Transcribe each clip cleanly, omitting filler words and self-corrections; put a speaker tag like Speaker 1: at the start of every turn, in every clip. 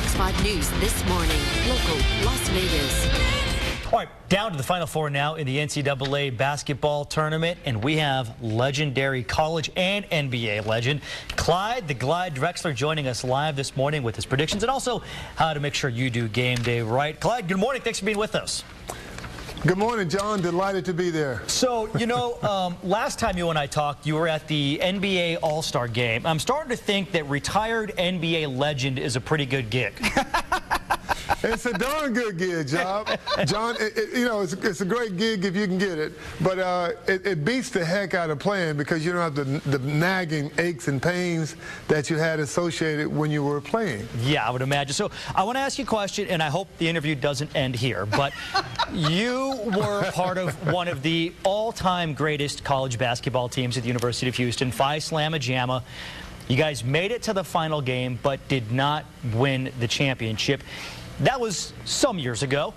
Speaker 1: Fox 5 News this morning. Local, Las Vegas.
Speaker 2: All right, down to the Final Four now in the NCAA basketball tournament, and we have legendary college and NBA legend Clyde Drexler joining us live this morning with his predictions and also how to make sure you do game day right. Clyde, good morning. Thanks for being with us.
Speaker 3: Good morning, John. Delighted to be there.
Speaker 2: So, you know, last time you and I talked, you were at the NBA All-Star game. I'm starting to think that retired NBA legend is a pretty good gig.
Speaker 3: It's a darn good gig, John. You know, it's a great gig if you can get it, but it beats the heck out of playing because you don't have the nagging aches and pains that you had associated when you were playing.
Speaker 2: Yeah, I would imagine. So I want to ask you a question, and I hope the interview doesn't end here, but you were part of one of the all-time greatest college basketball teams at the University of Houston, Phi Slamma Jamma. You guys made it to the final game, but did not win the championship. That was some years ago.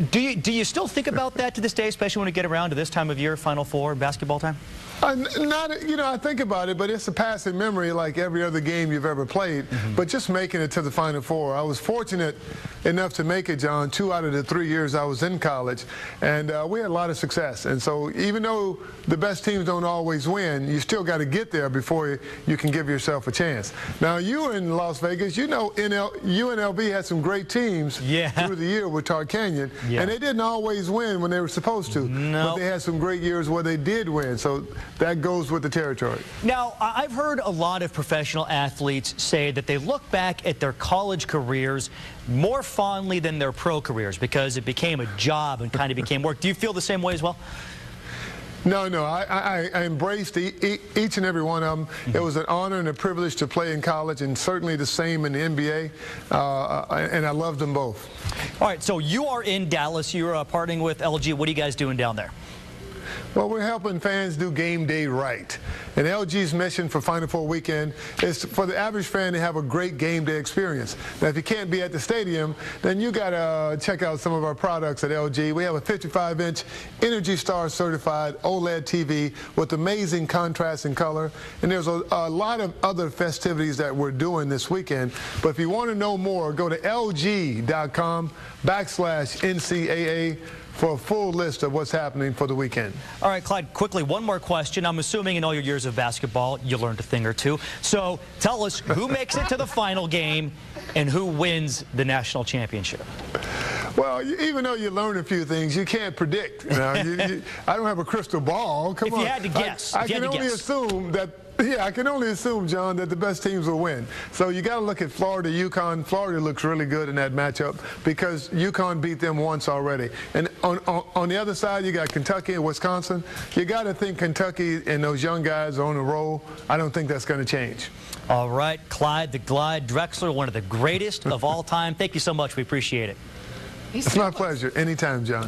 Speaker 2: Do you still think about that to this day, especially when we get around to this time of year, Final Four basketball time?
Speaker 3: You know, I think about it, but it's a passing memory like every other game you've ever played. But just making it to the Final Four, I was fortunate enough to make it, John, 2 out of the 3 years I was in college, and we had a lot of success. And so even though the best teams don't always win, you still got to get there before you can give yourself a chance. Now, you in Las Vegas, you know UNLV had some great teams through the year with Tar Canyon, and they didn't always win when they were supposed to. But they had some great years where they did win. So that goes with the territory.
Speaker 2: Now, I've heard a lot of professional athletes say that they look back at their college careers more fondly than their pro careers because it became a job and kind of became work. Do you feel the same way as well?
Speaker 3: No, I embraced each and every one of them. It was an honor and a privilege to play in college, and certainly the same in the NBA, and I loved them both.
Speaker 2: All right, so you are in Dallas. You're partnering with LG. What are you guys doing down there?
Speaker 3: Well, we're helping fans do game day right. And LG's mission for Final Four weekend is for the average fan to have a great game day experience. Now, if you can't be at the stadium, then you got to check out some of our products at LG. We have a 55-inch Energy Star certified OLED TV with amazing contrast and color. And there's a lot of other festivities that we're doing this weekend. But if you want to know more, go to lg.com/NCAA for a full list of what's happening for the weekend.
Speaker 2: All right, Clyde, quickly, one more question. I'm assuming in all your years of basketball, you learned a thing or two. So tell us who makes it to the final game and who wins the national championship.
Speaker 3: Well, even though you learn a few things, you can't predict. You know, I don't have a crystal ball. Come on.
Speaker 2: If you had to guess.
Speaker 3: I can only assume that. Yeah, I can only assume, John, that the best teams will win. So you got to look at Florida, UConn. Florida looks really good in that matchup because UConn beat them once already. And on the other side, you got Kentucky and Wisconsin. You got to think Kentucky and those young guys are on a roll. I don't think that's going to change.
Speaker 2: All right, Clyde Drexler, one of the greatest of all time. Thank you so much. We appreciate it.
Speaker 3: It's my pleasure. Anytime, John.